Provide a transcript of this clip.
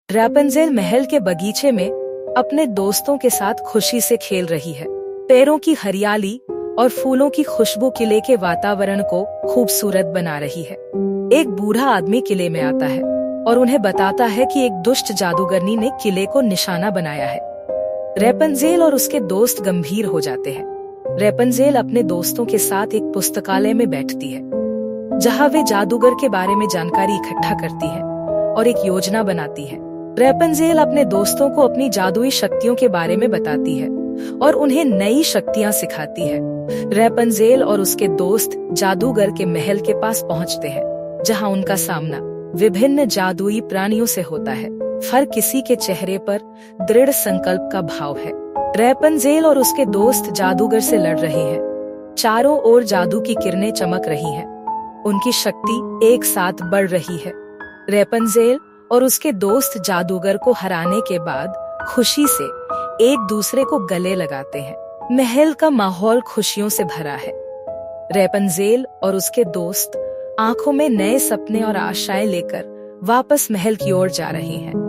रैपुंज़ेल महल के बगीचे में अपने दोस्तों के साथ खुशी से खेल रही है। पेड़ों की हरियाली और फूलों की खुशबू किले के वातावरण को खूबसूरत बना रही है। एक बूढ़ा आदमी किले में आता है और उन्हें बताता है कि एक दुष्ट जादूगरनी ने किले को निशाना बनाया है। रैपुंज़ेल और उसके दोस्त गंभीर हो जाते हैं। रैपुंज़ेल अपने दोस्तों के साथ एक पुस्तकालय में बैठती है, जहां वे जादूगर के बारे में जानकारी इकट्ठा करती है और एक योजना बनाती है। रैपुंज़ेल अपने दोस्तों को अपनी जादुई शक्तियों के बारे में बताती है और उन्हें नई शक्तियां सिखाती है। रैपुंज़ेल और उसके दोस्त जादूगर के महल के पास पहुंचते हैं, जहां उनका सामना विभिन्न जादुई प्राणियों से होता है। हर किसी के चेहरे पर दृढ़ संकल्प का भाव है। रैपुंज़ेल और उसके दोस्त जादूगर से लड़ रहे हैं। चारों ओर जादू की किरणें चमक रही हैं। उनकी शक्ति एक साथ बढ़ रही है। रैपुंज़ेल और उसके दोस्त जादूगर को हराने के बाद खुशी से एक दूसरे को गले लगाते हैं। महल का माहौल खुशियों से भरा है। रैपुंज़ेल और उसके दोस्त आंखों में नए सपने और आशाएं लेकर वापस महल की ओर जा रहे हैं।